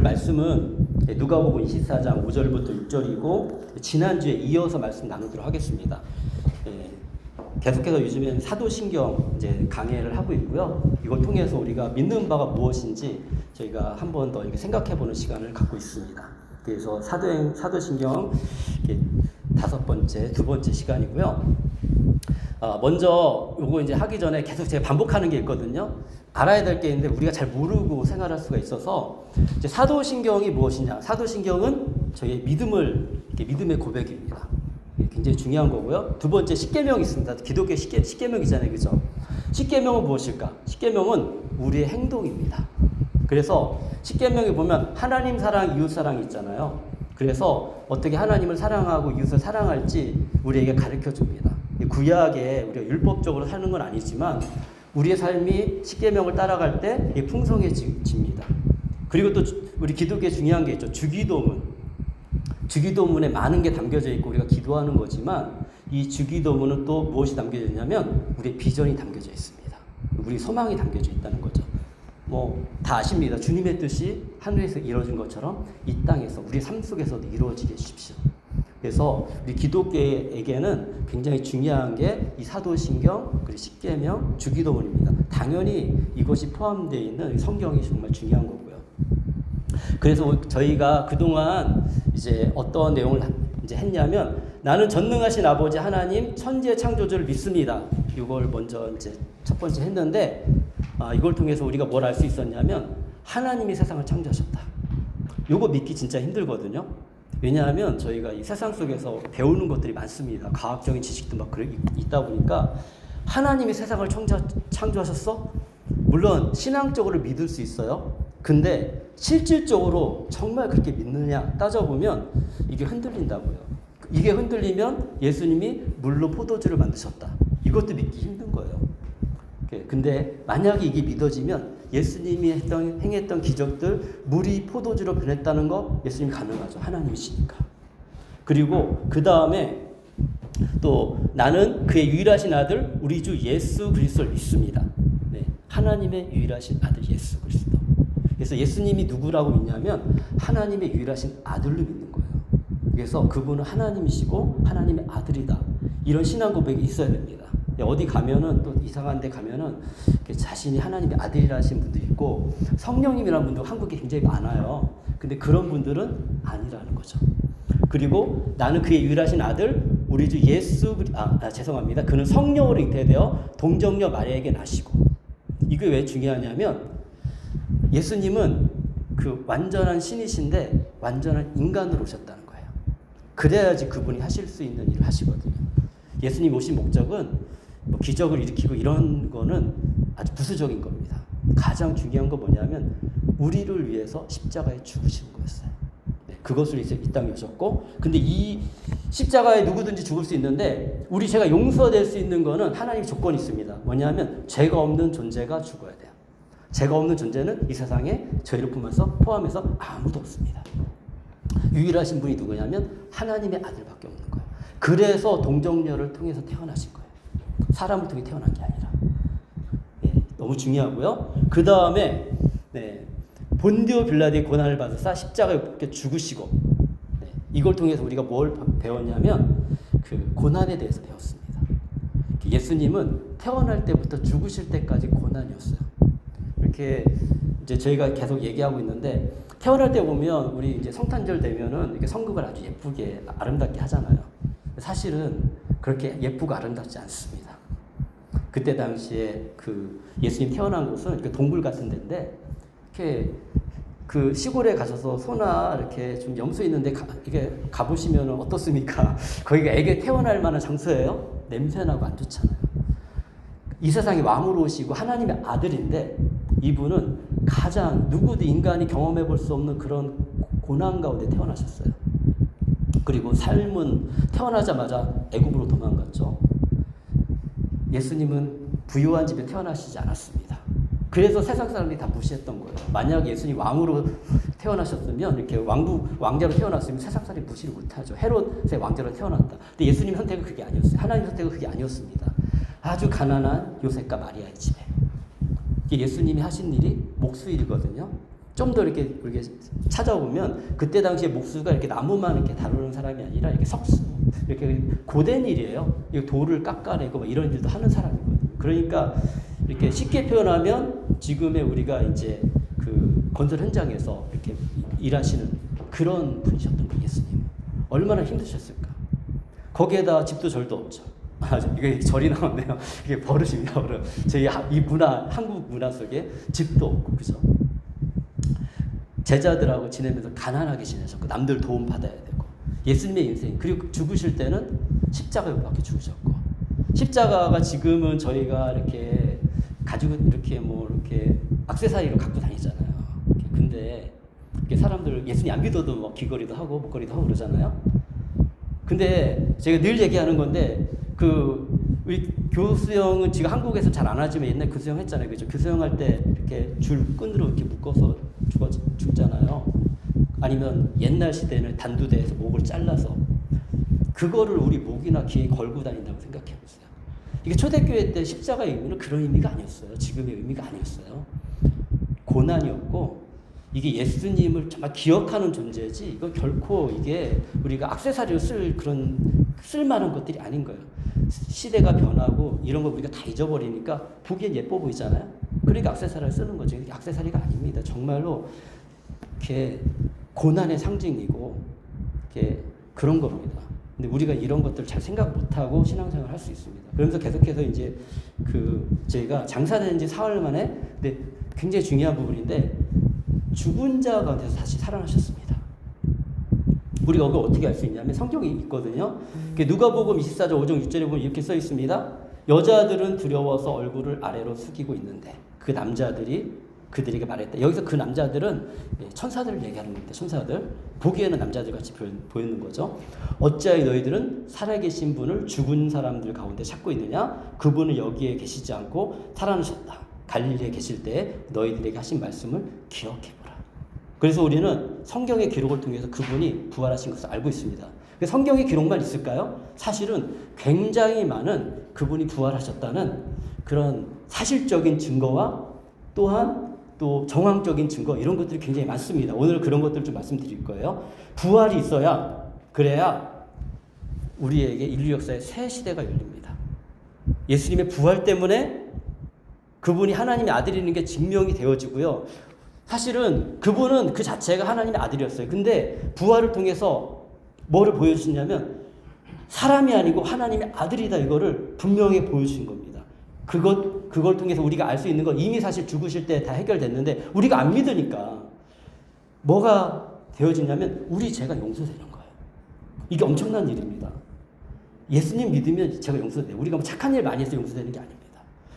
말씀은 누가복음 24장 5절부터 6절이고 지난주에 이어서 말씀 나누도록 하겠습니다. 계속해서 요즘엔 사도신경 이제 강해를 하고 있고요. 이걸 통해서 우리가 믿는 바가 무엇인지 저희가 한 번 더 이렇게 생각해보는 시간을 갖고 있습니다. 그래서 사도신경 다섯 번째, 두 번째 시간이고요. 먼저 요거 이제 하기 전에 계속 제가 반복하는 게 있거든요. 알아야 될 게 있는데 우리가 잘 모르고 생활할 수가 있어서 이제 사도신경이 무엇이냐? 사도신경은 저희의 믿음의 고백입니다. 굉장히 중요한 거고요. 두 번째 십계명이 있습니다. 기독교 십계명이잖아요, 그죠? 십계명은 무엇일까? 십계명은 우리의 행동입니다. 그래서 십계명에 보면 하나님 사랑, 이웃 사랑이 있잖아요. 그래서 어떻게 하나님을 사랑하고 이웃을 사랑할지 우리에게 가르쳐 줍니다. 구약에 우리가 율법적으로 사는 건 아니지만 우리의 삶이 십계명을 따라갈 때 풍성해집니다. 그리고 또 우리 기독교에 중요한 게 있죠. 주기도문에 많은 게 담겨져 있고 우리가 기도하는 거지만 이 주기도문은 또 무엇이 담겨져 있냐면 우리의 비전이 담겨져 있습니다. 우리 소망이 담겨져 있다는 거죠. 다 아십니다. 주님의 뜻이 하늘에서 이루어진 것처럼 이 땅에서 우리 삶 속에서도 이루어지게 해주십시오. 그래서 우리 기독교에게는 굉장히 중요한 게 이 사도신경, 그리고 십계명, 주기도문입니다. 당연히 이것이 포함되어 있는 성경이 정말 중요한 거고요. 그래서 저희가 그동안 이제 어떤 내용을 이제 했냐면 나는 전능하신 아버지 하나님 천지의 창조주를 믿습니다. 이걸 먼저 이제 첫 번째 했는데 이걸 통해서 우리가 뭘 알 수 있었냐면 하나님이 세상을 창조하셨다. 이거 믿기 진짜 힘들거든요. 왜냐하면 저희가 이 세상 속에서 배우는 것들이 많습니다. 과학적인 지식도 막 있다 보니까 하나님이 세상을 창조하셨어? 물론 신앙적으로 믿을 수 있어요. 근데 실질적으로 정말 그렇게 믿느냐 따져보면 이게 흔들린다고요. 이게 흔들리면 예수님이 물로 포도주를 만드셨다. 이것도 믿기 힘든 거예요. 근데 만약에 이게 믿어지면 예수님이 행했던 기적들, 물이 포도주로 변했다는 거 예수님이 가능하죠. 하나님이시니까. 그리고 그 다음에 또 나는 그의 유일하신 아들 우리 주 예수 그리스도를 믿습니다. 하나님의 유일하신 아들 예수 그리스도. 그래서 예수님이 누구라고 믿냐면 하나님의 유일하신 아들로 믿는 거예요. 그래서 그분은 하나님이시고 하나님의 아들이다. 이런 신앙 고백이 있어야 됩니다. 어디 가면은 또 이상한 데 가면은 자신이 하나님의 아들이라 하신 분도 있고 성령님이라는 분도 한국에 굉장히 많아요. 근데 그런 분들은 아니라는 거죠. 그리고 나는 그의 유일하신 아들 우리 주 예수 죄송합니다. 그는 성령으로 잉태되어 동정녀 마리아에게 나시고. 이게 왜 중요하냐면 예수님은 그 완전한 신이신데 완전한 인간으로 오셨다는 거예요. 그래야지 그분이 하실 수 있는 일을 하시거든요. 예수님 오신 목적은 기적을 일으키고 이런 거는 아주 부수적인 겁니다. 가장 중요한 거 뭐냐면 우리를 위해서 십자가에 죽으시는 거였어요. 그것을 이제 이 땅에 오셨고, 근데 이 십자가에 누구든지 죽을 수 있는데 우리 죄가 용서될 수 있는 거는 하나님의 조건이 있습니다. 뭐냐면 죄가 없는 존재가 죽어야 돼요. 죄가 없는 존재는 이 세상에 저희를 포함해서 아무도 없습니다. 유일하신 분이 누구냐면 하나님의 아들밖에 없는 거예요. 그래서 동정녀를 통해서 태어나신 거예요. 사람을 통해 태어난 게 아니라. 너무 중요하고요. 그 다음에 본디오 빌라도의 고난을 받으사 십자가에 못 죽으시고 이걸 통해서 우리가 뭘 배웠냐면 그 고난에 대해서 배웠습니다. 예수님은 태어날 때부터 죽으실 때까지 고난이었어요. 이렇게 이제 저희가 계속 얘기하고 있는데 태어날 때 보면 우리 이제 성탄절 되면은 이렇게 성극을 아주 예쁘게 아름답게 하잖아요. 사실은 그렇게 예쁘고 아름답지 않습니다. 그때 당시에 그 예수님 태어난 곳은 이렇게 동굴 같은 데인데 이렇게 그 시골에 가셔서 소나 이렇게 좀 염소 있는데 이게 가보시면 어떻습니까? 거기가 애게 태어날 만한 장소예요. 냄새나고 안 좋잖아요. 이 세상에 왕으로 오시고 하나님의 아들인데 이분은 가장 누구도 인간이 경험해 볼 수 없는 그런 고난 가운데 태어나셨어요. 그리고 삶은 태어나자마자 애굽으로 도망갔죠. 예수님은 부유한 집에 태어나시지 않았습니다. 그래서 세상 사람들이 다 무시했던 거예요. 만약 예수님 왕으로 태어나셨으면 이렇게 왕자로 태어났으면 세상 사람이 무시를 못하죠. 헤롯의 왕자로 태어났다. 근데 예수님 선택은 그게 아니었어요. 하나님 선택은 그게 아니었습니다. 아주 가난한 요셉과 마리아의 집에. 예수님이 하신 일이 목수일이거든요. 좀 더 이렇게 찾아보면 그때 당시에 목수가 이렇게 나무만 이렇게 다루는 사람이 아니라 이렇게 석수 이렇게 고된 일이에요. 돌을 깎아내고 막 이런 일도 하는 사람이거든요. 그러니까 이렇게 쉽게 표현하면 지금의 우리가 이제 그 건설 현장에서 이렇게 일하시는 그런 분이셨던 거예요. 예수님 얼마나 힘드셨을까. 거기에다 집도 절도 없죠. 이게 절이 나왔네요. 이게 버릇입니다. 버릇. 저희 이 문화, 한국 문화 속에 집도 없고, 그죠? 제자들하고 지내면서 가난하게 지내셨고, 남들 도움 받아야 되고, 예수님의 인생, 그리고 죽으실 때는 십자가에 못 박혀 죽으셨고, 십자가가 지금은 저희가 이렇게 가지고 이렇게 이렇게 액세서리로 갖고 다니잖아요. 근데 이렇게 사람들 예수님 안 믿어도 뭐 귀걸이도 하고 목걸이도 하고 그러잖아요. 근데 제가 늘 얘기하는 건데 우리 교수형은 지금 한국에서 잘 안 하지만 옛날 교수형 했잖아요. 그죠? 교수형 할 때 이렇게 줄 끈으로 이렇게 묶어서 죽잖아요. 아니면 옛날 시대는 단두대에서 목을 잘라서 그거를 우리 목이나 귀에 걸고 다닌다고 생각해 보세요. 이게 초대교회 때 십자가의 의미는 그런 의미가 아니었어요. 지금의 의미가 아니었어요. 고난이었고 이게 예수님을 정말 기억하는 존재지 이거 결코 이게 우리가 액세서리로 쓸 만한 것들이 아닌 거예요. 시대가 변하고 이런 거 우리가 다 잊어버리니까 보기엔 예뻐 보이잖아요. 그러니까 액세서리를 쓰는 거죠. 이게 액세서리가 아닙니다. 정말로 이렇게 고난의 상징이고 이렇게 그런 겁니다. 근데 우리가 이런 것들을 잘 생각 못하고 신앙생활을 할 수 있습니다. 그러면서 계속해서 이제 저희가 장사된 지 4월 만에 근데 굉장히 중요한 부분인데 죽은 자 가운데서 다시 살아나셨습니다. 우리가 그걸 어떻게 알 수 있냐면 성경이 있거든요. 누가복음 24장 5절 6절에 보면 이렇게 써 있습니다. 여자들은 두려워서 얼굴을 아래로 숙이고 있는데 그 남자들이 그들에게 말했다. 여기서 그 남자들은 천사들을 얘기하는 겁니다. 천사들. 보기에는 남자들 같이 보이는 거죠. 어찌하여 너희들은 살아계신 분을 죽은 사람들 가운데 찾고 있느냐? 그분은 여기에 계시지 않고 살아나셨다. 갈릴리에 계실 때 너희들에게 하신 말씀을 기억해보라. 그래서 우리는 성경의 기록을 통해서 그분이 부활하신 것을 알고 있습니다. 성경의 기록만 있을까요? 사실은 굉장히 많은 그분이 부활하셨다는 그런 사실적인 증거와 또한 또 정황적인 증거 이런 것들이 굉장히 많습니다. 오늘 그런 것들을 좀 말씀드릴 거예요. 부활이 있어야 그래야 우리에게 인류 역사의 새 시대가 열립니다. 예수님의 부활 때문에 그분이 하나님의 아들이라는 게 증명이 되어지고요. 사실은 그분은 그 자체가 하나님의 아들이었어요. 근데 부활을 통해서 뭐를 보여주시냐면 사람이 아니고 하나님의 아들이다 이거를 분명히 보여주신 겁니다. 그걸 통해서 우리가 알 수 있는 건 이미 사실 죽으실 때 다 해결됐는데 우리가 안 믿으니까 뭐가 되어지냐면 우리 죄가 용서되는 거예요. 이게 엄청난 일입니다. 예수님 믿으면 죄가 용서돼요. 우리가 뭐 착한 일 많이 해서 용서되는 게 아닙니다.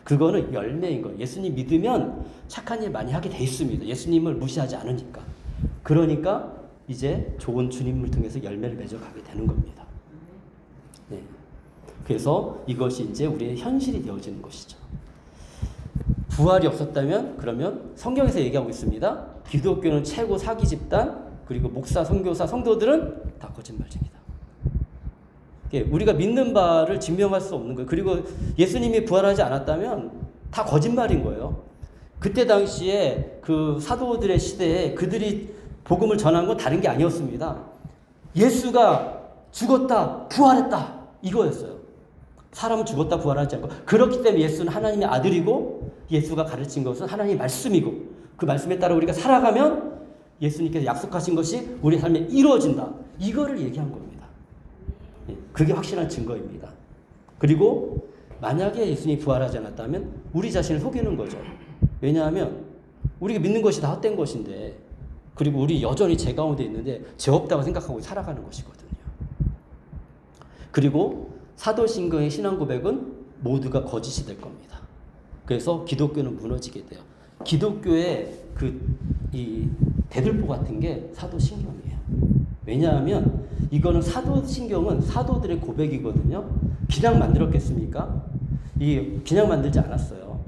그거는 열매인 거예요. 예수님 믿으면 착한 일 많이 하게 돼 있습니다. 예수님을 무시하지 않으니까. 그러니까 이제 좋은 주님을 통해서 열매를 맺어가게 되는 겁니다. 네. 그래서 이것이 이제 우리의 현실이 되어지는 것이죠. 부활이 없었다면 그러면 성경에서 얘기하고 있습니다. 기독교는 최고 사기 집단 그리고 목사, 선교사, 성도들은 다 거짓말쟁이다. 우리가 믿는 바를 증명할 수 없는 거예요. 그리고 예수님이 부활하지 않았다면 다 거짓말인 거예요. 그때 당시에 그 사도들의 시대에 그들이 복음을 전한 건 다른 게 아니었습니다. 예수가 죽었다, 부활했다 이거였어요. 사람은 죽었다 부활하지 않고 그렇기 때문에 예수는 하나님의 아들이고 예수가 가르친 것은 하나님의 말씀이고 그 말씀에 따라 우리가 살아가면 예수님께서 약속하신 것이 우리 삶에 이루어진다. 이거를 얘기한 겁니다. 그게 확실한 증거입니다. 그리고 만약에 예수님이 부활하지 않았다면 우리 자신을 속이는 거죠. 왜냐하면 우리가 믿는 것이 다 헛된 것인데 그리고 우리 여전히 죄 가운데 있는데 죄 없다고 생각하고 살아가는 것이거든요. 그리고 사도신경의 신앙 고백은 모두가 거짓이 될 겁니다. 그래서 기독교는 무너지게 돼요. 기독교의 이 대들보 같은 게 사도신경이에요. 왜냐하면 이거는 사도신경은 사도들의 고백이거든요. 그냥 만들었겠습니까? 그냥 만들지 않았어요.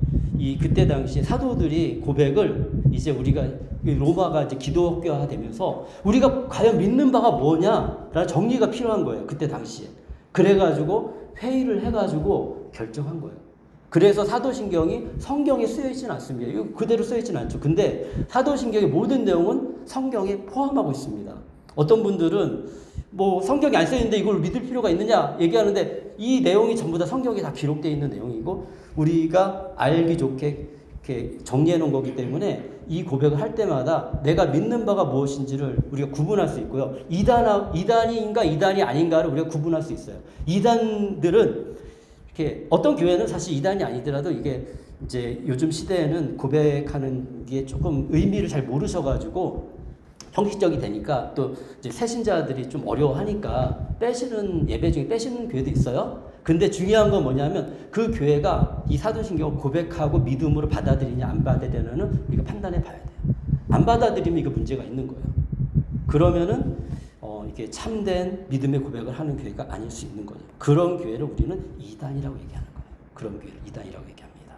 그때 당시에 사도들이 고백을 이제 우리가 로마가 이제 기독교화 되면서 우리가 과연 믿는 바가 뭐냐라는 정리가 필요한 거예요. 그때 당시에. 그래가지고 회의를 해가지고 결정한 거예요. 그래서 사도신경이 성경에 쓰여있지는 않습니다. 이거 그대로 쓰여있지는 않죠. 근데 사도신경의 모든 내용은 성경에 포함하고 있습니다. 어떤 분들은 뭐 성경이 안 쓰여있는데 이걸 믿을 필요가 있느냐 얘기하는데 이 내용이 전부 다 성경에 다 기록되어 있는 내용이고 우리가 알기 좋게 이렇게 정리해 놓은 거기 때문에 이 고백을 할 때마다 내가 믿는 바가 무엇인지를 우리가 구분할 수 있고요. 이단인가 이단이 아닌가를 우리가 구분할 수 있어요. 이단들은 이렇게 어떤 교회는 사실 이단이 아니더라도 이게 이제 요즘 시대에는 고백하는 게 조금 의미를 잘 모르셔가지고 형식적이 되니까 또 이제 새신자들이 좀 어려워하니까 빼시는 예배 중에 빼시는 교회도 있어요. 근데 중요한 건 뭐냐면 그 교회가 이 사도신경을 고백하고 믿음으로 받아들이냐 안 받아들이냐는 우리가 판단해 봐야 돼요. 안 받아들이면 이거 문제가 있는 거예요. 그러면은 이게 참된 믿음의 고백을 하는 교회가 아닐 수 있는 거죠. 그런 교회를 우리는 이단이라고 얘기하는 거예요. 그런 교회를 이단이라고 얘기합니다.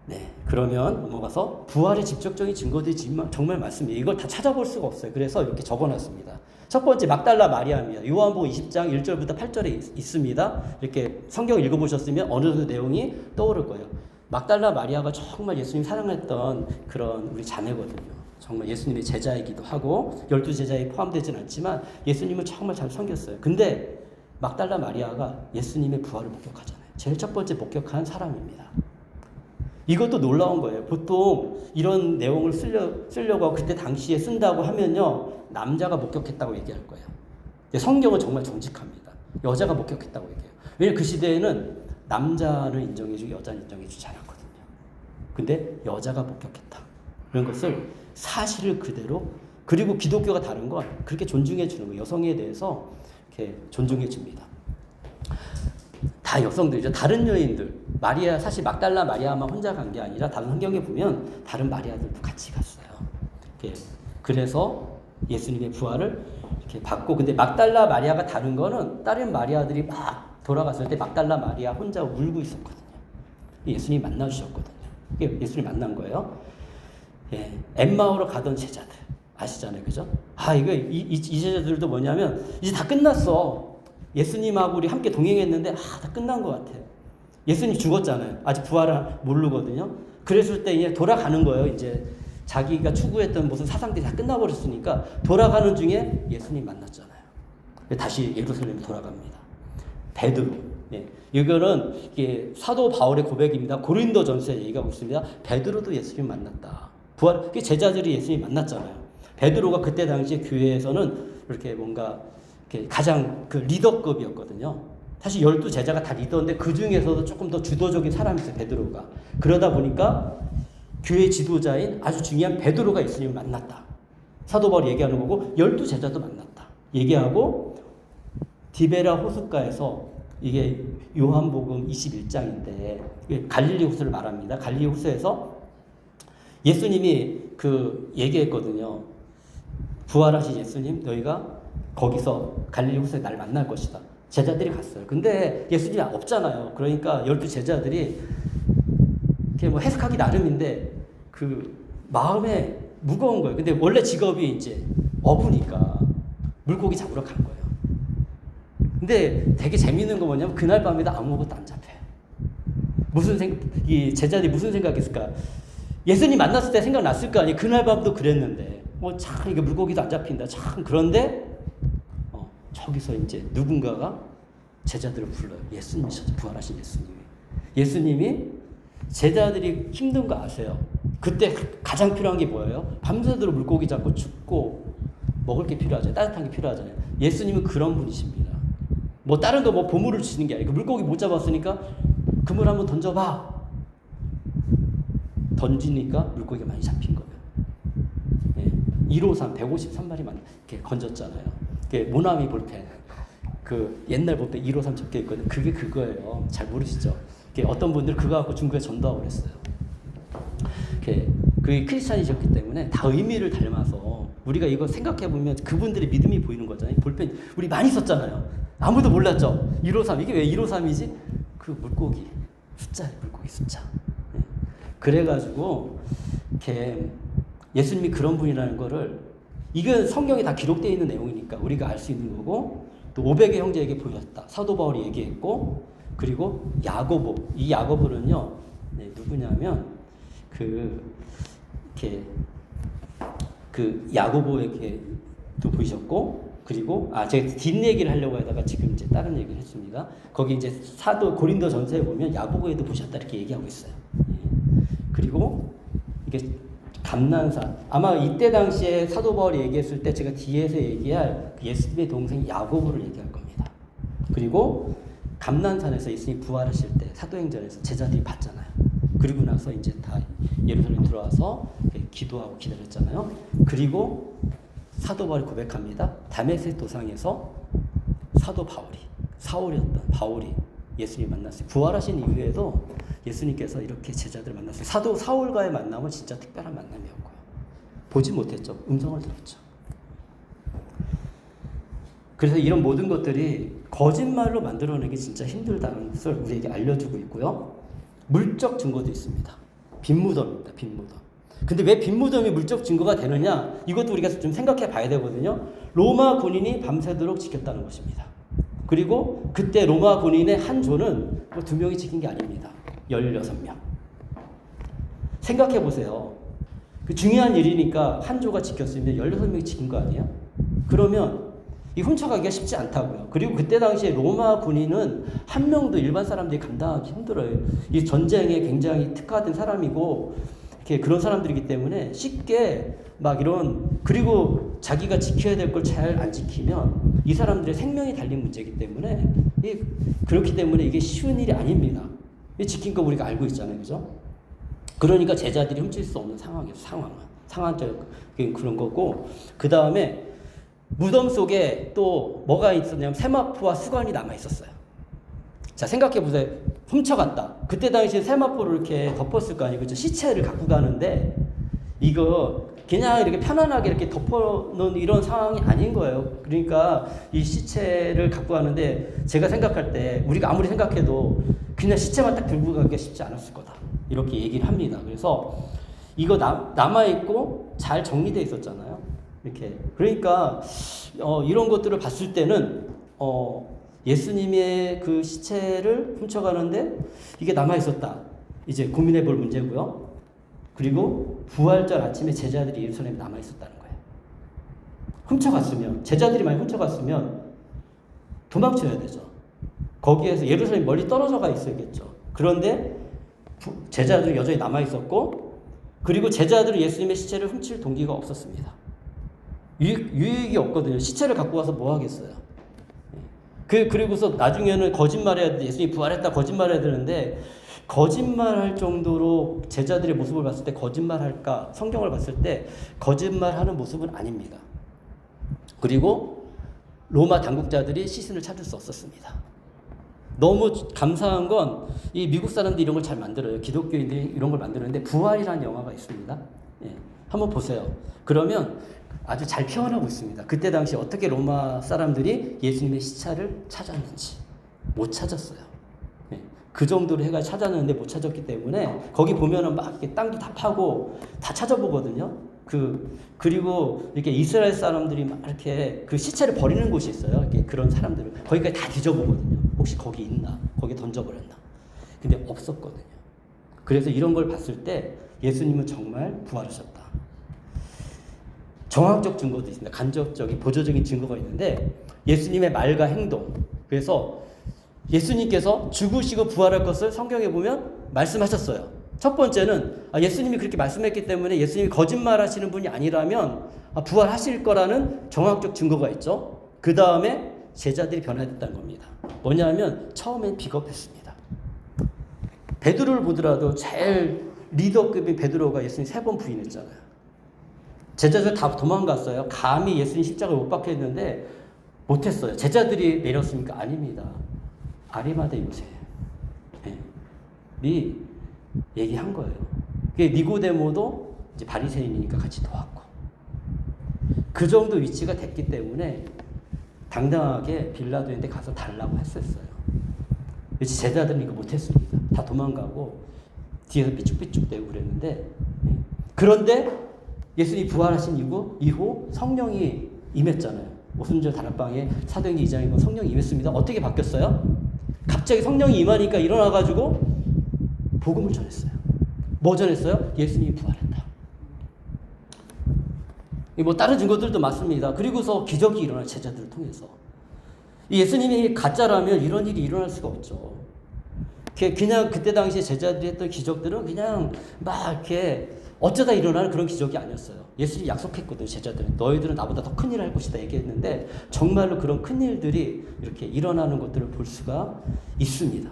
네, 그러면 넘어가서 부활의 직접적인 증거들이 정말 많습니다. 이걸 다 찾아볼 수가 없어요. 그래서 이렇게 적어놨습니다. 첫 번째 막달라 마리아입니다. 요한복음 20장 1절부터 8절에 있습니다. 이렇게 성경 읽어보셨으면 어느 정도 내용이 떠오를 거예요. 막달라 마리아가 정말 예수님 사랑했던 그런 우리 자매거든요. 정말 예수님의 제자이기도 하고 12제자에 포함되진 않지만 예수님을 정말 잘 섬겼어요. 근데 막달라 마리아가 예수님의 부활을 목격하잖아요. 제일 첫 번째 목격한 사람입니다. 이것도 놀라운 거예요. 보통 이런 내용을 쓰려고 하고 그때 당시에 쓴다고 하면요. 남자가 목격했다고 얘기할 거예요. 성경은 정말 정직합니다. 여자가 목격했다고 얘기해요. 왜냐하면 그 시대에는 남자를 인정해주고 여자는 인정해주지 않았거든요. 근데 여자가 목격했다. 그런 것을 사실을 그대로 그리고 기독교가 다른 건 그렇게 존중해 주는 거예요. 여성에 대해서 이렇게 존중해 줍니다. 다 여성들이죠. 다른 여인들 마리아 사실 막달라 마리아만 혼자 간 게 아니라 다른 성경에 보면 다른 마리아들도 같이 갔어요. 그래서 예수님의 부활을 이렇게 받고 근데 막달라 마리아가 다른 거는 다른 마리아들이 막 돌아갔을 때 막달라 마리아 혼자 울고 있었거든요. 예수님 만나 주셨거든요. 예수님 만난 거예요. 예, 엠마오로 가던 제자들 아시잖아요, 그죠? 이거 이 제자들도 뭐냐면 이제 다 끝났어. 예수님하고 우리 함께 동행했는데 다 끝난 것 같아요. 예수님 죽었잖아요. 아직 부활을 모르거든요. 그랬을 때 이제 돌아가는 거예요. 이제 자기가 추구했던 무슨 사상들이 다 끝나버렸으니까 돌아가는 중에 예수님 만났잖아요. 다시 예루살렘에 돌아갑니다. 베드로. 예. 이거는 이게 사도 바울의 고백입니다. 고린도전서에 얘기하고 있습니다. 베드로도 예수님 만났다. 부활, 제자들이 예수님 만났잖아요. 베드로가 그때 당시에 교회에서는 이렇게 뭔가 이렇게 가장 그 리더급이었거든요. 사실 12제자가 다 리더인데 그 중에서도 조금 더 주도적인 사람이었어요, 베드로가. 그러다 보니까 교회 지도자인 아주 중요한 베드로가 예수님을 만났다. 사도 바울이 얘기하는 거고 12제자도 만났다. 얘기하고 디베라 호숫가에서 이게 요한복음 21장인데 갈릴리 호수를 말합니다. 갈릴리 호수에서 예수님이 그 얘기했거든요. 부활하신 예수님 너희가 거기서 갈릴리 호수에 날 만날 것이다. 제자들이 갔어요. 근데 예수님이 없잖아요. 그러니까 12제자들이 이렇게 뭐 해석하기 나름인데 그 마음에 무거운 거예요. 근데 원래 직업이 이제 어부니까 물고기 잡으러 간 거예요. 근데 되게 재밌는 거 뭐냐면 그날 밤에도 아무것도 안 잡혀요. 이 제자들이 무슨 생각했을까? 예수님 만났을 때 생각났을 거 아니에요. 그날 밤도 그랬는데 참 이게 물고기도 안 잡힌다. 참 그런데 저기서 이제 누군가가 제자들을 불러요. 예수님이셨죠. 부활하신 예수님이. 예수님이 제자들이 힘든 거 아세요? 그때 가장 필요한 게 뭐예요? 밤새도록 물고기 잡고 춥고 먹을 게 필요하잖아요. 따뜻한 게 필요하잖아요. 예수님은 그런 분이십니다. 뭐 다른 거 뭐 보물을 주시는 게 아니고 물고기 못 잡았으니까 그물 한번 던져봐. 던지니까 물고기가 많이 잡힌 거예요. 예. 153, 153마리만 이렇게 건졌잖아요. 모나미 볼펜, 그 옛날 볼펜 153 적혀 있거든요. 그게 그거예요. 잘 모르시죠? 어떤 분들 그거 갖고 중국에 전도하고 그랬어요. 그게 크리스찬이셨기 때문에 다 의미를 닮아서 우리가 이거 생각해 보면 그분들의 믿음이 보이는 거잖아요. 볼펜 우리 많이 썼잖아요. 아무도 몰랐죠. 153 이게 왜 153이지? 그 물고기 숫자, 물고기 숫자. 네. 그래가지고 이렇게 예수님이 그런 분이라는 거를 이건 성경에 다 기록되어 있는 내용이니까 우리가 알 수 있는 거고 또 500의 형제에게 보였다. 사도 바울이 얘기했고 그리고 야고보. 이 야고보는요, 네, 누구냐면 이렇게 그 야고보에게 또 보이셨고, 그리고 제가 뒷얘기를 하려고 하다가 지금 이제 다른 얘기를 했습니다. 거기 이제 사도 고린도 전서에 보면 야고보에도 보셨다 이렇게 얘기하고 있어요. 예. 그리고 이게 감난산, 아마 이때 당시에 사도 바울이 얘기했을 때 제가 뒤에서 얘기할 예수님의 동생 야고보를 얘기할 겁니다. 그리고 감난산에서 예수님이 부활하실 때 사도행전에서 제자들이 봤잖아요. 그리고 나서 이제 다 예루살렘 들어와서 기도하고 기다렸잖아요. 그리고 사도 바울이 고백합니다. 다메섹 도상에서 사도 바울이, 사울이었던 바울이 예수님 만났어요. 부활하신 이후에도 예수님께서 이렇게 제자들을 만났어요. 사도 사울과의 만남은 진짜 특별한 만남이었고요. 보지 못했죠. 음성을 들었죠. 그래서 이런 모든 것들이 거짓말로 만들어내기 진짜 힘들다는 것을 우리에게 알려주고 있고요. 물적 증거도 있습니다. 빈무덤입니다. 빈무덤. 근데 왜 빈무덤이 물적 증거가 되느냐? 이것도 우리가 좀 생각해 봐야 되거든요. 로마 군인이 밤새도록 지켰다는 것입니다. 그리고 그때 로마 군인의 한 조는 2명이 지킨 게 아닙니다. 16명. 생각해 보세요. 그 중요한 일이니까 한 조가 지켰으면 16명이 지킨 거 아니에요? 그러면 이 훔쳐가기가 쉽지 않다고요. 그리고 그때 당시에 로마 군인은 한 명도 일반 사람들이 감당하기 힘들어요. 이 전쟁에 굉장히 특화된 사람이고 이렇게 그런 사람들이기 때문에 쉽게 막 이런, 그리고 자기가 지켜야 될 걸 잘 안 지키면 이 사람들의 생명이 달린 문제이기 때문에 그렇기 때문에 이게 쉬운 일이 아닙니다. 지킨 거 우리가 알고 있잖아요, 그죠? 그러니까 제자들이 훔칠 수 없는 상황이에요. 상황적 그런 거고, 그 다음에 무덤 속에 또 뭐가 있었냐면 세마포와 수건이 남아 있었어요. 자, 생각해 보세요. 훔쳐갔다. 그때 당시에 세마포를 이렇게 덮었을 거 아니에요, 그죠? 시체를 갖고 가는데 이거 그냥 이렇게 편안하게 이렇게 덮어놓은 이런 상황이 아닌 거예요. 그러니까 이 시체를 갖고 가는데 제가 생각할 때 우리가 아무리 생각해도 그냥 시체만 딱 들고 가기가 쉽지 않았을 거다. 이렇게 얘기를 합니다. 그래서 이거 남아있고 잘 정리되어 있었잖아요. 이렇게. 그러니까 이런 것들을 봤을 때는 예수님의 그 시체를 훔쳐가는데 이게 남아있었다. 이제 고민해 볼 문제고요. 그리고 부활절 아침에 제자들이 예루살렘에 남아있었다는 거예요. 훔쳐갔으면, 제자들이 많이 훔쳐갔으면 도망쳐야 되죠. 거기에서 예루살렘 멀리 떨어져가 있어야겠죠. 그런데 제자들이 여전히 남아있었고, 그리고 제자들은 예수님의 시체를 훔칠 동기가 없었습니다. 유익이 없거든요. 시체를 갖고 와서 뭐 하겠어요. 그리고서 나중에는 거짓말해야 돼. 예수님이 부활했다 거짓말해야 되는데, 거짓말할 정도로 제자들의 모습을 봤을 때 거짓말할까? 성경을 봤을 때 거짓말하는 모습은 아닙니다. 그리고 로마 당국자들이 시신을 찾을 수 없었습니다. 너무 감사한 건 이 미국 사람들이 이런 걸 잘 만들어요. 기독교인들이 이런 걸 만드는데 부활이라는 영화가 있습니다. 예, 한번 보세요. 그러면 아주 잘 표현하고 있습니다. 그때 당시 어떻게 로마 사람들이 예수님의 시체를 찾았는지. 못 찾았어요. 예, 그 정도로 해가지고 찾았는데 못 찾았기 때문에 거기 보면은 막 이렇게 땅도 다 파고 다 찾아보거든요. 그리고 이렇게 이스라엘 사람들이 막 이렇게 그 시체를 버리는 곳이 있어요. 이렇게 그런 사람들을 거기까지 다 뒤져보거든요. 혹시 거기 있나? 거기 던져버렸나? 근데 없었거든요. 그래서 이런 걸 봤을 때 예수님은 정말 부활하셨다. 정확적 증거도 있습니다. 간접적인 보조적인 증거가 있는데 예수님의 말과 행동. 그래서 예수님께서 죽으시고 부활할 것을 성경에 보면 말씀하셨어요. 첫 번째는 예수님이 그렇게 말씀했기 때문에 예수님이 거짓말하시는 분이 아니라면 부활하실 거라는 정확적 증거가 있죠. 그 다음에 제자들이 변화됐다는 겁니다. 뭐냐면 처음엔 비겁했습니다. 베드로를 보더라도 제일 리더급인 베드로가 예수님 3번 부인했잖아요. 제자들 다 도망갔어요. 감히 예수님 십자가에 못 박혀 있는데 못했어요. 제자들이 내렸습니까? 아닙니다. 아리마대 요셉이 얘기한 거예요. 니고데모도 이제 바리새인이니까 같이 도왔고, 그 정도 위치가 됐기 때문에 당당하게 빌라도한테 가서 달라고 했었어요. 제자들은 이거 못했습니다. 다 도망가고 뒤에서 삐죽삐죽대고 그랬는데, 그런데 예수님이 부활하신 이후 성령이 임했잖아요. 오순절 다락방에 사도행전 2장에 보면 성령이 임했습니다. 어떻게 바뀌었어요? 갑자기 성령이 임하니까 일어나가지고 복음을 전했어요. 뭐 전했어요? 예수님이 부활했다. 뭐 다른 증거들도 많습니다. 그리고서 기적이 일어나 제자들을 통해서. 예수님이 가짜라면 이런 일이 일어날 수가 없죠. 그냥 그때 당시에 제자들이 했던 기적들은 그냥 막 이렇게 어쩌다 일어나는 그런 기적이 아니었어요. 예수님이 약속했거든요. 제자들은 너희들은 나보다 더 큰 일을 할 것이다 얘기했는데 정말로 그런 큰 일들이 이렇게 일어나는 것들을 볼 수가 있습니다.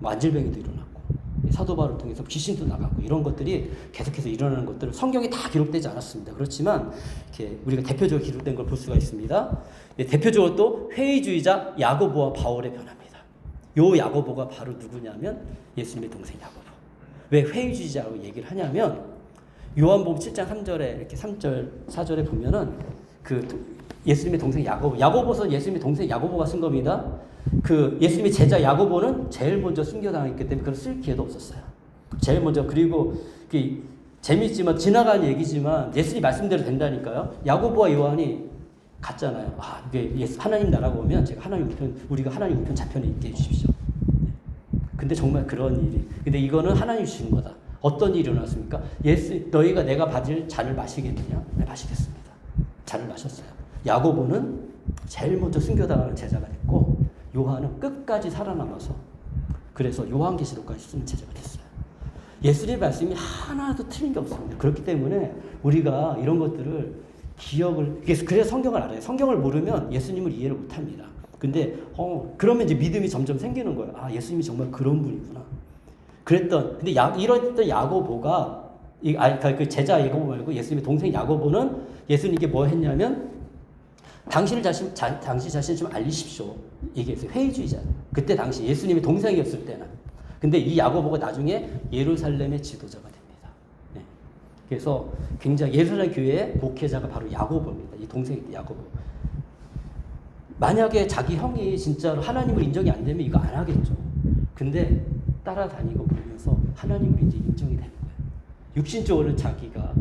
뭐 안질병이도 일어났고 사도 바울을 통해서 귀신도 나가고 이런 것들이 계속해서 일어나는 것들을 성경에 다 기록되지 않았습니다. 그렇지만 이렇게 우리가 대표적으로 기록된 걸 볼 수가 있습니다. 대표적으로 또 회의주의자 야고보와 바울의 변화입니다. 요 야고보가 바로 누구냐면 예수님의 동생 야고보. 왜 회의주의자라고 얘기를 하냐면 요한복음 7장 3절에 이렇게 3절 4절에 보면은 그 예수님의 동생 야고보서 예수님의 동생 야고보가 쓴 겁니다. 그 예수님의 제자 야고보는 제일 먼저 순교당했기 때문에 그걸 쓸 기회도 없었어요. 제일 먼저. 그리고 그 재밌지만 지나간 얘기지만 예수님 말씀대로 된다니까요. 야고보와 요한이 갔잖아요. 이게 하나님 나라가 오면 제가 우리가 하나님 우편 좌편에 있게 해주십시오. 근데 정말 그런 일이. 근데 이거는 하나님이 주신 거다. 어떤 일이 일어났습니까? 너희가 내가 받을 잔을 마시겠느냐? 네, 마시겠습니다. 잔을 마셨어요. 야고보는 제일 먼저 순교당하는 제자가 됐고 요한은 끝까지 살아남아서 그래서 요한계시록까지 쓰는 제자가 됐어요. 예수님의 말씀이 하나도 틀린 게 없습니다. 그렇기 때문에 우리가 이런 것들을 기억을 그래서 성경을 알아요. 성경을 모르면 예수님을 이해를 못합니다. 근데 그러면 이제 믿음이 점점 생기는 거예요. 예수님이 정말 그런 분이구나. 근데 이랬던 야고보가 그 제자 야고보 말고 예수님의 동생 야고보는 예수님께 뭐 했냐면 당신 자신 좀 알리십시오. 얘기했어요. 회의주의자. 그때 당시 예수님의 동생이었을 때는. 근데 이 야고보가 나중에 예루살렘의 지도자가 됩니다. 네. 그래서 굉장히 예루살렘 교회의 목회자가 바로 야고보입니다. 이 동생이 야고보. 만약에 자기 형이 진짜로 하나님을 인정이 안 되면 이거 안 하겠죠. 근데 따라다니고 보면서 하나님을 이제 인정이 되는 거예요. 육신적으로는 자기가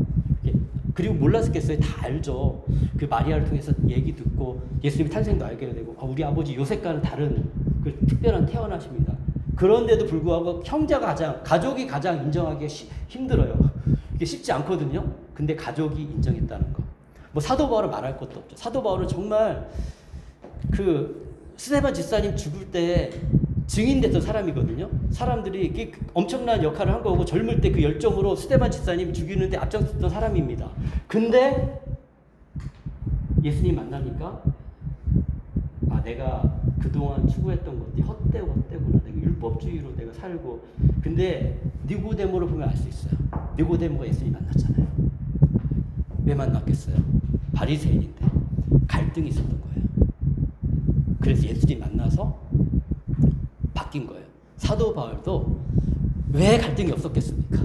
그리고 몰랐겠어요. 다 알죠. 그 마리아를 통해서 얘기 듣고 예수님의 탄생도 알게 되고 우리 아버지 요셉과는 다른 그 특별한 태어나십니다. 그런데도 불구하고 가족이 가장 인정하기 힘들어요. 이게 쉽지 않거든요. 근데 가족이 인정했다는 거. 뭐 사도 바울은 말할 것도 없죠. 사도 바울은 정말 그 스데반 집사님 죽을 때 증인됐던 사람이거든요. 사람들이 엄청난 역할을 한 거고 젊을 때 그 열정으로 스데반 집사님 죽이는데 앞장섰던 사람입니다. 근데 예수님 만나니까 내가 그동안 추구했던 것들이 헛되구나. 내가 율법주의로 내가 살고. 근데 니고데모를 보면 알 수 있어요. 니고데모가 예수님 만났잖아요. 왜 만났겠어요? 바리새인인데 갈등이 있었던 거예요. 그래서 예수님 만나서 바뀐 거예요. 사도 바울도 왜 갈등이 없었겠습니까?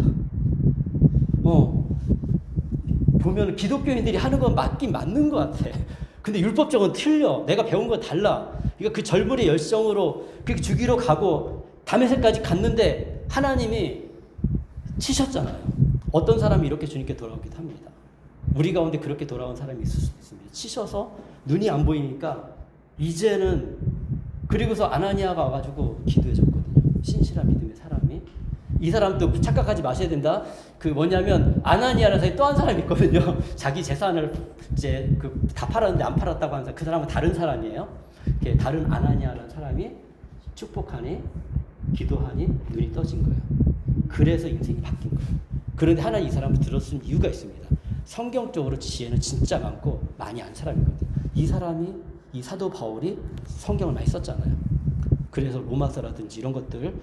보면 기독교인들이 하는 건 맞긴 맞는 것 같아. 근데 율법적은 틀려. 내가 배운 건 달라. 그러니까 그 젊은이 열정으로 그렇게 죽이러 가고 다메섹까지 갔는데 하나님이 치셨잖아요. 어떤 사람이 이렇게 주님께 돌아오기도 합니다. 우리 가운데 그렇게 돌아온 사람이 있을 수도 있습니다. 치셔서 눈이 안 보이니까 이제는 그리고서 아나니아가 와가지고 기도해줬거든요. 신실한 믿음의 사람이. 이 사람도 착각하지 마셔야 된다. 그 뭐냐면 아나니아라는 사람이 또 한 사람이 있거든요. 자기 재산을 이제 다 팔았는데 안 팔았다고 하는 사람. 그 사람은 다른 사람이에요. 다른 아나니아라는 사람이 축복하니 기도하니 눈이 떠진 거예요. 그래서 인생이 바뀐 거예요. 그런데 하나님 이 사람을 들었을 이유가 있습니다. 성경적으로 지혜는 진짜 많고 많이 안 사람이거든요. 이 사도 바울이 성경을 많이 썼잖아요. 그래서 로마서라든지 이런 것들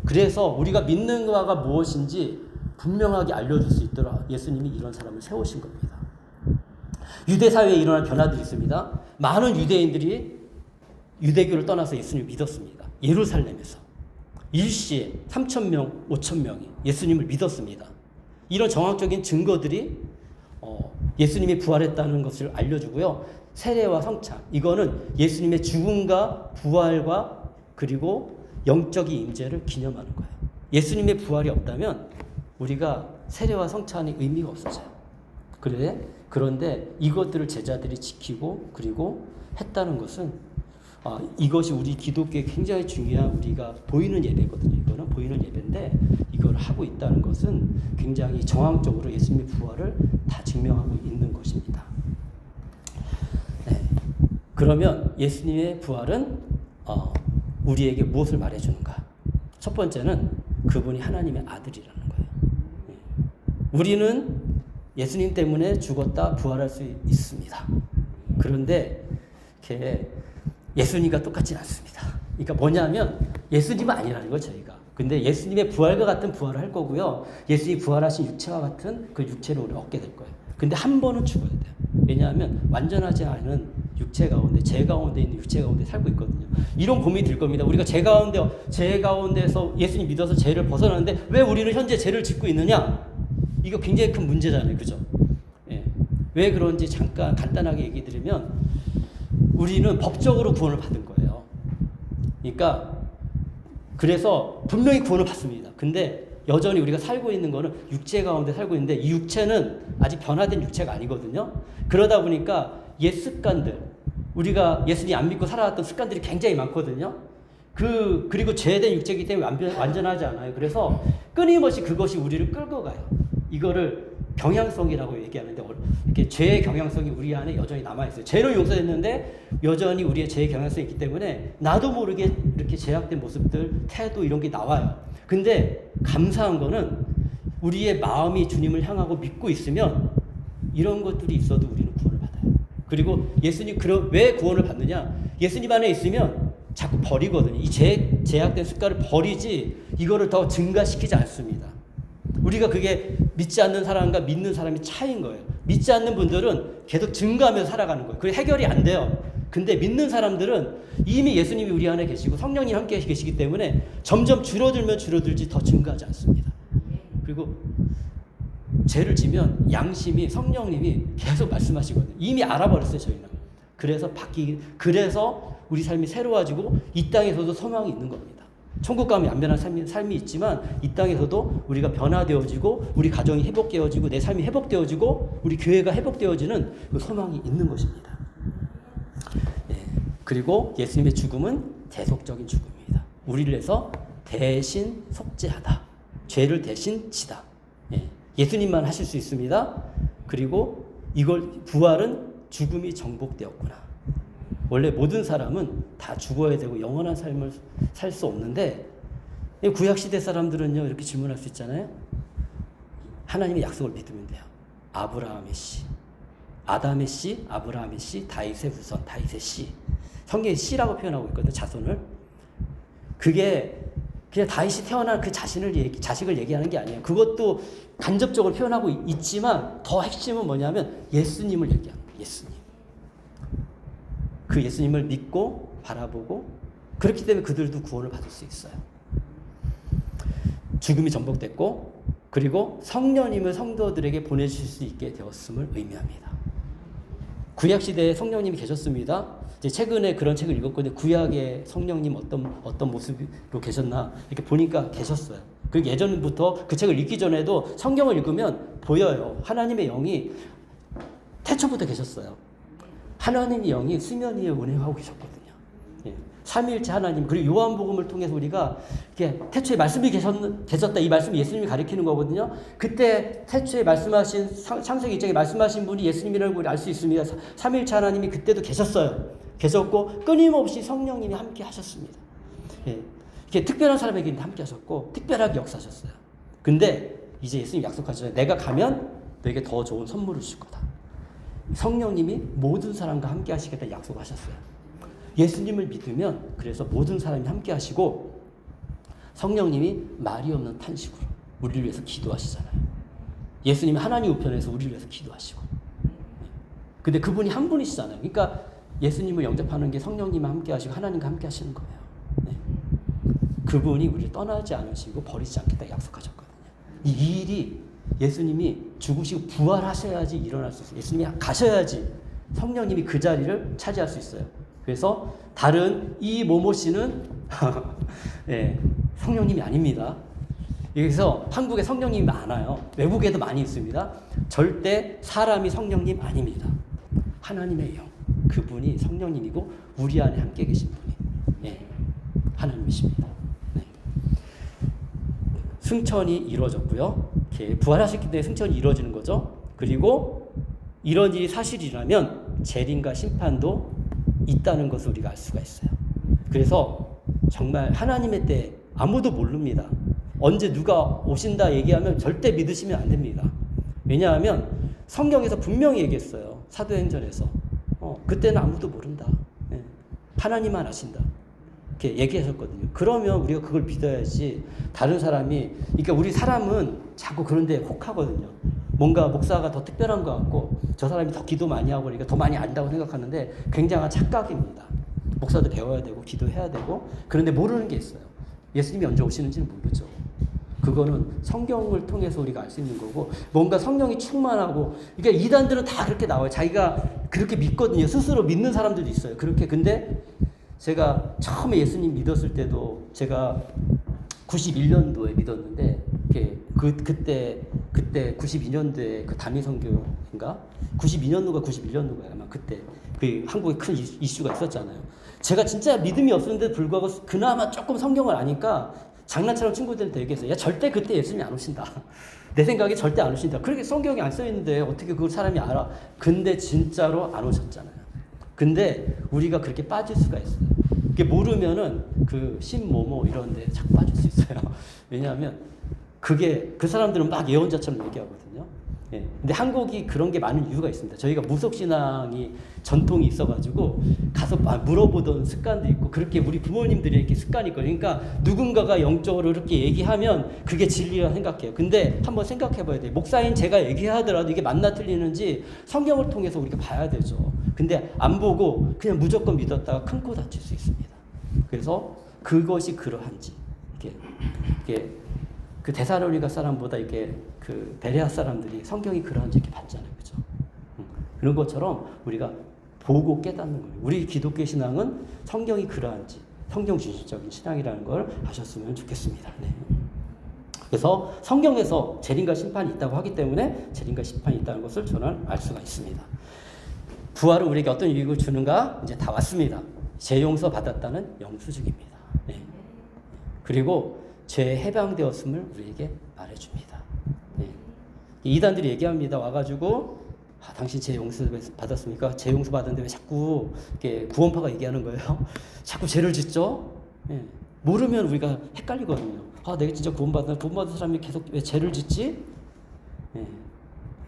그래서 우리가 믿는 바가 무엇인지 분명하게 알려줄 수 있도록 예수님이 이런 사람을 세우신 겁니다. 유대 사회에 일어난 변화들이 있습니다. 많은 유대인들이 유대교를 떠나서 예수님을 믿었습니다. 예루살렘에서 일시에 3,000명, 5,000명이 예수님을 믿었습니다. 이런 정확적인 증거들이 예수님이 부활했다는 것을 알려주고요. 세례와 성찬, 이거는 예수님의 죽음과 부활과 그리고 영적인 임재를 기념하는 거예요. 예수님의 부활이 없다면 우리가 세례와 성찬이 의미가 없어져요. 그런데 이것들을 제자들이 지키고 그리고 했다는 것은 이것이 우리 기독교에 굉장히 중요한 우리가 보이는 예배거든요. 이거는 보이는 예배인데 이걸 하고 있다는 것은 굉장히 정황적으로 예수님의 부활을 다 증명하고 있는 것입니다. 네. 그러면 예수님의 부활은 우리에게 무엇을 말해주는가? 첫 번째는 그분이 하나님의 아들이라는 거예요. 네. 우리는 예수님 때문에 죽었다 부활할 수 있습니다. 그런데 이렇게 예수님과 똑같지는 않습니다. 그러니까 뭐냐면 예수님은 아니라는 거예요, 저희가. 근데 예수님의 부활과 같은 부활을 할 거고요. 예수님이 부활하신 육체와 같은 그 육체를 우리가 얻게 될 거예요. 근데 한 번은 죽어야 돼요. 왜냐하면 완전하지 않은 육체 가운데, 제 가운데 있는 육체 가운데 살고 있거든요. 이런 고민이 들 겁니다. 우리가 제 가운데서 예수님 믿어서 죄를 벗어나는데 왜 우리는 현재 죄를 짓고 있느냐? 이거 굉장히 큰 문제잖아요. 그죠? 예. 왜 그런지 잠깐 간단하게 얘기 드리면 우리는 법적으로 구원을 받은 거예요. 그러니까 그래서 분명히 구원을 받습니다. 근데 여전히 우리가 살고 있는 거는 육체 가운데 살고 있는데 이 육체는 아직 변화된 육체가 아니거든요. 그러다 보니까 옛 습관들, 우리가 예수님 안 믿고 살아왔던 습관들이 굉장히 많거든요. 그리고 죄된 육체이기 때문에 완전하지 않아요. 그래서 끊임없이 그것이 우리를 끌고 가요. 이거를 경향성이라고 얘기하는데 이렇게 죄의 경향성이 우리 안에 여전히 남아있어요. 죄를 용서했는데 여전히 우리의 죄의 경향성이 있기 때문에 나도 모르게 이렇게 제약된 모습들, 태도 이런 게 나와요. 근데 감사한 거는 우리의 마음이 주님을 향하고 믿고 있으면 이런 것들이 있어도 우리는 구원을 받아요. 그리고 예수님 왜 구원을 받느냐? 예수님 안에 있으면 자꾸 버리거든요. 이 제약된 습관을 버리지 이거를 더 증가시키지 않습니다. 우리가 그게 믿지 않는 사람과 믿는 사람의 차이인 거예요. 믿지 않는 분들은 계속 증가하면서 살아가는 거예요. 그게 해결이 안 돼요. 근데 믿는 사람들은 이미 예수님이 우리 안에 계시고 성령님 함께 계시기 때문에 점점 줄어들면 줄어들지 더 증가하지 않습니다. 그리고 죄를 지면 양심이 성령님이 계속 말씀하시거든요. 이미 알아버렸어요, 저희는. 그래서 우리 삶이 새로워지고 이 땅에서도 소망이 있는 겁니다. 천국 가면 안전한 삶이 있지만 이 땅에서도 우리가 변화되어지고 우리 가정이 회복되어지고 내 삶이 회복되어지고 우리 교회가 회복되어지는 그 소망이 있는 것입니다. 예. 그리고 예수님의 죽음은 대속적인 죽음입니다. 우리를 위해서 대신 속죄하다. 죄를 대신 지다. 예. 예수님만 하실 수 있습니다. 그리고 부활은 죽음이 정복되었구나. 원래 모든 사람은 다 죽어야 되고 영원한 삶을 살 수 없는데 구약시대 사람들은요 이렇게 질문할 수 있잖아요. 하나님의 약속을 믿으면 돼요. 아브라함의 씨, 아담의 씨, 아브라함의 씨, 다윗의 후손, 다윗의 씨. 성경에 씨라고 표현하고 있거든요. 자손을. 그게 그냥 다윗이 태어난 그 자식을 얘기하는 게 아니에요. 그것도 간접적으로 표현하고 있지만 더 핵심은 뭐냐면 예수님을 얘기하는 거예요. 예수님. 그 예수님을 믿고 바라보고 그렇기 때문에 그들도 구원을 받을 수 있어요. 죽음이 정복됐고 그리고 성령님을 성도들에게 보내주실 수 있게 되었음을 의미합니다. 구약시대에 성령님이 계셨습니다. 이제 최근에 그런 책을 읽었거든요. 구약의 성령님 어떤 모습으로 계셨나 이렇게 보니까 계셨어요. 그리고 예전부터 그 책을 읽기 전에도 성경을 읽으면 보여요. 하나님의 영이 태초부터 계셨어요. 하나님의 영이 수면 위에 운행하고 계셨거든요. 예. 삼위일체 하나님. 그리고 요한복음을 통해서 우리가 이렇게 태초에 말씀이 계셨다. 이 말씀이 예수님이 가리키는 거거든요. 그때 태초에 말씀하신 창세기 1장에 말씀하신 분이 예수님이라는 걸 알 수 있습니다. 삼위일체 하나님이 그때도 계셨고 끊임없이 성령님이 함께 하셨습니다. 예. 이렇게 특별한 사람에게는 함께 하셨고 특별하게 역사하셨어요. 근데 이제 예수님이 약속하셨잖아요. 내가 가면 너에게 더 좋은 선물을 줄 거다. 성령님이 모든 사람과 함께 하시겠다 약속하셨어요. 예수님을 믿으면 그래서 모든 사람이 함께 하시고 성령님이 말이 없는 탄식으로 우리를 위해서 기도하시잖아요. 예수님이 하나님 우편에서 우리를 위해서 기도하시고. 근데 그분이 한 분이시잖아요. 그러니까 예수님을 영접하는 게 성령님과 함께 하시고 하나님과 함께 하시는 거예요. 네. 그분이 우리를 떠나지 않으시고 버리지 않겠다 약속하셨거든요. 이 일이 예수님이 죽으시고 부활하셔야지 일어날 수 있어요. 예수님이 가셔야지 성령님이 그 자리를 차지할 수 있어요. 그래서 다른 이 모모 씨는 네, 성령님이 아닙니다. 여기서 한국에 성령님이 많아요. 외국에도 많이 있습니다. 절대 사람이 성령님 아닙니다. 하나님의 영, 그분이 성령님이고 우리 안에 함께 계신 분이 하나님이십니다. 네. 승천이 이루어졌고요. 이렇게 부활하셨기 때문에 승천이 이루어지는 거죠. 그리고 이런 일이 사실이라면 재림과 심판도 있다는 것을 우리가 알 수가 있어요. 그래서 정말 하나님의 때 아무도 모릅니다. 언제 누가 오신다 얘기하면 절대 믿으시면 안 됩니다. 왜냐하면 성경에서 분명히 얘기했어요. 사도행전에서. 그때는 아무도 모른다. 하나님만 아신다. 이렇게 얘기하셨거든요. 그러면 우리가 그걸 믿어야지. 다른 사람이, 그러니까 우리 사람은 자꾸 그런데 혹하거든요. 뭔가 목사가 더 특별한 것 같고 저 사람이 더 기도 많이 하고 그러니까 더 많이 안다고 생각하는데 굉장한 착각입니다. 목사도 배워야 되고 기도해야 되고, 그런데 모르는 게 있어요. 예수님이 언제 오시는지는 모르죠. 그거는 성경을 통해서 우리가 알 수 있는 거고, 뭔가 성령이 충만하고, 그러니까 이단들은 다 그렇게 나와요. 자기가 그렇게 믿거든요. 스스로 믿는 사람들도 있어요. 그렇게. 근데 제가 처음에 예수님 믿었을 때도 제가 91년도에 믿었는데, 그때 92년도에 그 단위 선교인가? 92년도가 91년도가 아마 그때 그 한국에 큰 이슈가 있었잖아요. 제가 진짜 믿음이 없었는데도 불구하고 그나마 조금 성경을 아니까 장난처럼 친구들한테 얘기했어요. 야, 절대 그때 예수님이 안 오신다. 내 생각에 절대 안 오신다. 그렇게 성경에 안 써있는데 어떻게 그걸 사람이 알아? 근데 진짜로 안 오셨잖아요. 근데 우리가 그렇게 빠질 수가 있어요. 그게 모르면은 그 신모모 이런 데 자꾸 빠질 수 있어요. 왜냐하면 그게 그 사람들은 막 예언자처럼 얘기하거든요. 예. 근데 한국이 그런 게 많은 이유가 있습니다. 저희가 무속신앙이 전통이 있어가지고 가서 물어보던 습관도 있고, 그렇게 우리 부모님들이 이렇게 습관이 있거든요. 그러니까 누군가가 영적으로 이렇게 얘기하면 그게 진리라 생각해요. 근데 한번 생각해 봐야 돼요. 목사인 제가 얘기하더라도 이게 맞나 틀리는지 성경을 통해서 우리가 봐야 되죠. 근데 안 보고 그냥 무조건 믿었다가 큰 코 다칠 수 있습니다. 그래서 그것이 그러한지, 이게 그 데살로니가 사람보다 이게 그 베레아 사람들이 성경이 그러한지 이렇게 봤잖아요. 그죠? 그런 것처럼 우리가 보고 깨닫는 거예요. 우리 기독교 신앙은 성경이 그러한지, 성경 중심적인 신앙이라는 걸 아셨으면 좋겠습니다. 네. 그래서 성경에서 재림과 심판이 있다고 하기 때문에 재림과 심판이 있다는 것을 저는 알 수가 있습니다. 부활은 우리에게 어떤 유익을 주는가? 이제 다 왔습니다. 죄 용서 받았다는 영수증입니다. 네. 그리고 죄 해방되었음을 우리에게 말해줍니다. 네. 이단들이 얘기합니다. 와가지고 당신 죄 용서 받았습니까? 죄 용서 받았는데 왜 자꾸 이렇게 구원파가 얘기하는 거예요? 자꾸 죄를 짓죠? 네. 모르면 우리가 헷갈리거든요. 내가 진짜 구원받은 사람이 계속 왜 죄를 짓지? 네.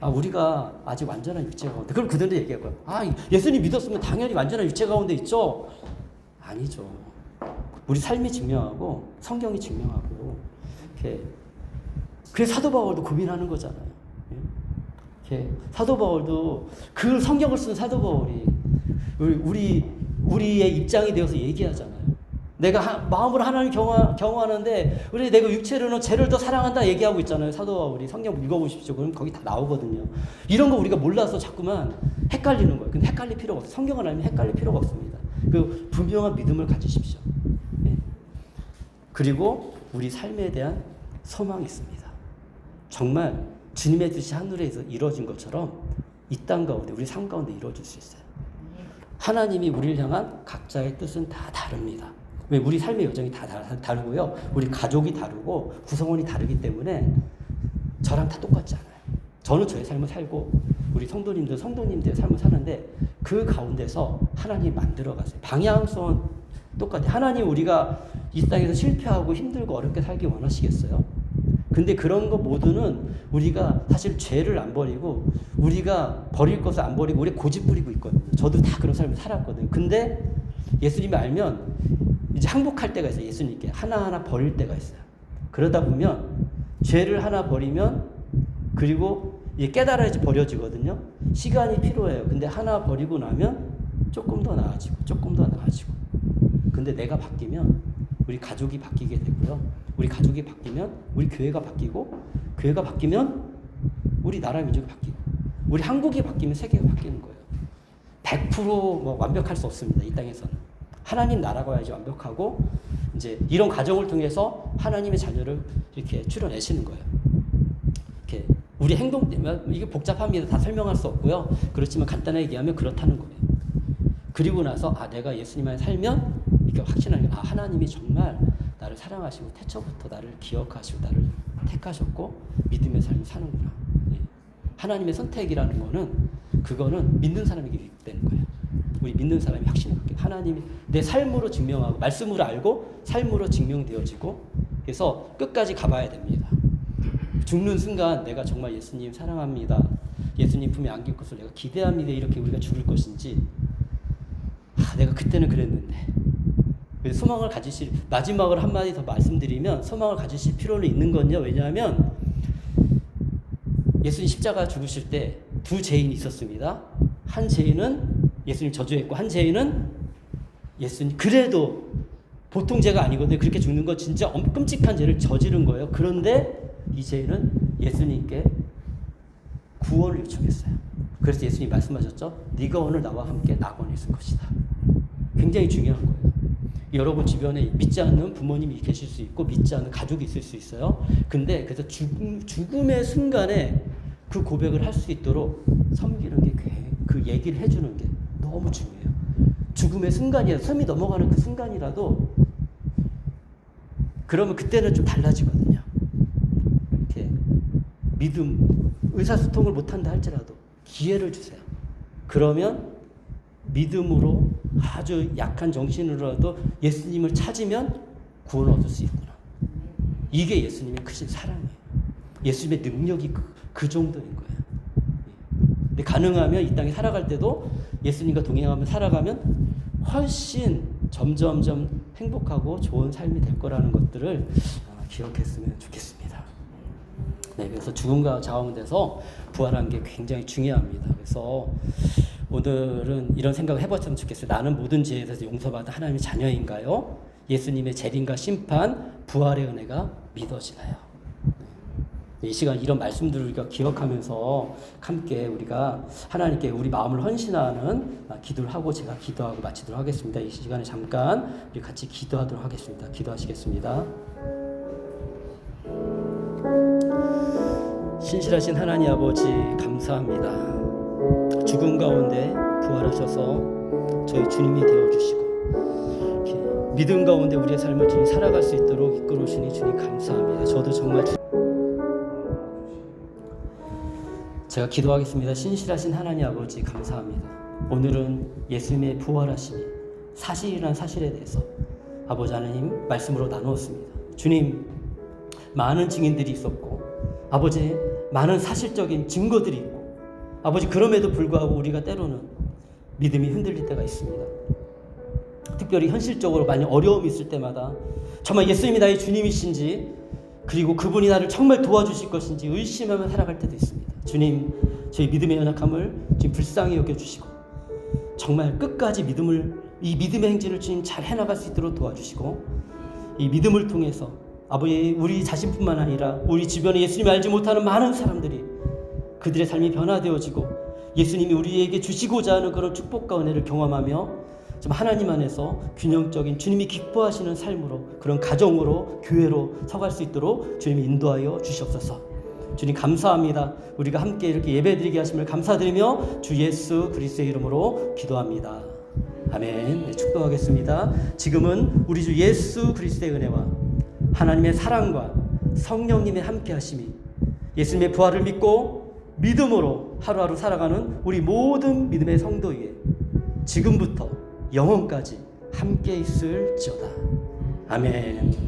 우리가 아직 완전한 육체 가운데. 그럼 그들도 얘기할 거예요. 예수님 믿었으면 당연히 완전한 육체 가운데 있죠? 아니죠. 우리 삶이 증명하고 성경이 증명하고, 그래서 사도 바울도 고민하는 거잖아요. 사도 바울도 그 성경을 쓴 사도 바울이 우리의 입장이 되어서 얘기하잖아요. 내가 마음으로 하나님 경험하는데 왜 내가 육체로는 죄를 더 사랑한다 얘기하고 있잖아요. 사도 바울이. 성경 읽어보십시오. 그럼 거기 다 나오거든요. 이런 거 우리가 몰라서 자꾸만 헷갈리는 거예요. 근데 헷갈릴 필요가 없어요. 성경을 알면 헷갈릴 필요가 없습니다. 그 분명한 믿음을 가지십시오. 네. 그리고 우리 삶에 대한 소망이 있습니다. 정말 주님의 뜻이 하늘에서 이루어진 것처럼 이 땅 가운데, 우리 삶 가운데 이루어질 수 있어요. 하나님이 우리를 향한 각자의 뜻은 다 다릅니다. 왜? 우리 삶의 여정이 다 다르고요. 우리 가족이 다르고 구성원이 다르기 때문에 저랑 다 똑같지 않아요. 저는 저의 삶을 살고 우리 성도님들의 삶을 사는데 그 가운데서 하나님 만들어 가세요. 방향성은 똑같아요. 하나님 우리가 이 땅에서 실패하고 힘들고 어렵게 살기 원하시겠어요? 근데 그런 거 모두는 우리가 사실 죄를 안 버리고 우리가 버릴 것을 안 버리고 우리 고집 부리고 있거든요. 저도 다 그런 삶을 살았거든요. 근데 예수님이 알면 이제 항복할 때가 있어요. 예수님께 하나하나 버릴 때가 있어요. 그러다 보면 죄를 하나 버리면 그리고 이제 깨달아야지 버려지거든요. 시간이 필요해요. 근데 하나 버리고 나면 조금 더 나아지고 조금 더 나아지고. 근데 내가 바뀌면 우리 가족이 바뀌게 되고요. 우리 가족이 바뀌면 우리 교회가 바뀌고, 교회가 바뀌면 우리 나라 민족이 바뀌고, 우리 한국이 바뀌면 세계가 바뀌는 거예요. 100% 완벽할 수 없습니다. 이 땅에서는. 하나님 나라가 와야지 완벽하고 이제 이런 과정을 통해서 하나님의 자녀를 이렇게 추려내시는 거예요. 이렇게 우리 행동 때문에 이게 복잡합니다. 다 설명할 수 없고요. 그렇지만 간단하게 얘기하면 그렇다는 거예요. 그리고 나서 내가 예수님 안에 살면 이렇게 확신하는 게 하나님이 정말 나를 사랑하시고 태초부터 나를 기억하시고 나를 택하셨고 믿음의 삶을 사는구나. 하나님의 선택이라는 거는 그거는 믿는 사람에게 되는 거예요. 우리 믿는 사람이 확신을 갖게 하나님이 내 삶으로 증명하고 말씀으로 알고 삶으로 증명되어지고 그래서 끝까지 가봐야 됩니다. 죽는 순간 내가 정말 예수님 사랑합니다. 예수님 품에 안길 것을 내가 기대합니다. 이렇게 우리가 죽을 것인지 내가 그때는 그랬는데 소망을 가지실 마지막으로 한마디 더 말씀드리면 소망을 가지실 필요는 있는 건요. 왜냐하면 예수님 십자가 죽으실 때 두 죄인이 있었습니다. 한 죄인은 예수님 저주했고 한 죄인은 예수님 그래도 보통 죄가 아니거든요. 그렇게 죽는 건 진짜 끔찍한 죄를 저지른 거예요. 그런데 이 죄인은 예수님께 구원을 요청했어요. 그래서 예수님 말씀하셨죠. 네가 오늘 나와 함께 낙원에 있을 것이다. 굉장히 중요한 거예요. 여러분 주변에 믿지 않는 부모님이 계실 수 있고 믿지 않는 가족이 있을 수 있어요. 근데 그래서 죽음의 순간에 그 고백을 할 수 있도록 섬기는 게 그 얘기를 해주는 게 너무 중요해요. 죽음의 순간이라도 숨이 넘어가는 그 순간이라도 그러면 그때는 좀 달라지거든요. 이렇게 믿음 의사소통을 못한다 할지라도 기회를 주세요. 그러면 믿음으로 아주 약한 정신으로라도 예수님을 찾으면 구원을 얻을 수 있구나. 이게 예수님의 크신 사랑이에요. 예수님의 능력이 그 정도인 거예요. 근데 가능하면 이 땅에 살아갈 때도 예수님과 동행하며 살아가면 훨씬 점점점 행복하고 좋은 삶이 될 거라는 것들을 기억했으면 좋겠습니다. 네, 그래서 죽음과 자원돼서 부활하는 게 굉장히 중요합니다. 그래서 오늘은 이런 생각을 해봤으면 좋겠어요. 나는 모든 죄에 대해서 용서받은 하나님의 자녀인가요? 예수님의 재림과 심판, 부활의 은혜가 믿어지나요? 이 시간 이런 말씀들을 우리가 기억하면서 함께 우리가 하나님께 우리 마음을 헌신하는 기도를 하고 제가 기도하고 마치도록 하겠습니다. 이 시간에 잠깐 우리 같이 기도하도록 하겠습니다. 기도하시겠습니다. 신실하신 하나님 아버지 감사합니다. 죽음 가운데 부활하셔서 저희 주님이 되어주시고 믿음 가운데 우리의 삶을 주님 살아갈 수 있도록 이끌어주시니 주님 감사합니다. 저도 정말 제가 기도하겠습니다. 신실하신 하나님 아버지 감사합니다. 오늘은 예수님의 부활하심이 사실이란 사실에 대해서 아버지 하나님 말씀으로 나누었습니다. 주님 많은 증인들이 있었고 아버지 많은 사실적인 증거들이 있고 아버지 그럼에도 불구하고 우리가 때로는 믿음이 흔들릴 때가 있습니다. 특별히 현실적으로 많이 어려움이 있을 때마다 정말 예수님이 나의 주님이신지 그리고 그분이 나를 정말 도와주실 것인지 의심하며 살아갈 때도 있습니다. 주님 저희 믿음의 연약함을 지금 불쌍히 여겨주시고 정말 끝까지 이 믿음의 행진을 주님 잘 해나갈 수 있도록 도와주시고 이 믿음을 통해서 아버지 우리 자신뿐만 아니라 우리 주변에 예수님을 알지 못하는 많은 사람들이 그들의 삶이 변화되어지고 예수님이 우리에게 주시고자 하는 그런 축복과 은혜를 경험하며 좀 하나님 안에서 균형적인 주님이 기뻐하시는 삶으로 그런 가정으로 교회로 서갈 수 있도록 주님이 인도하여 주시옵소서. 주님 감사합니다. 우리가 함께 이렇게 예배드리게 하심을 감사드리며 주 예수 그리스도의 이름으로 기도합니다. 아멘. 네, 축도하겠습니다. 지금은 우리 주 예수 그리스도의 은혜와 하나님의 사랑과 성령님의 함께하심이 예수님의 부활을 믿고 믿음으로 하루하루 살아가는 우리 모든 믿음의 성도 위에 지금부터 영원까지 함께 있을지어다. 아멘.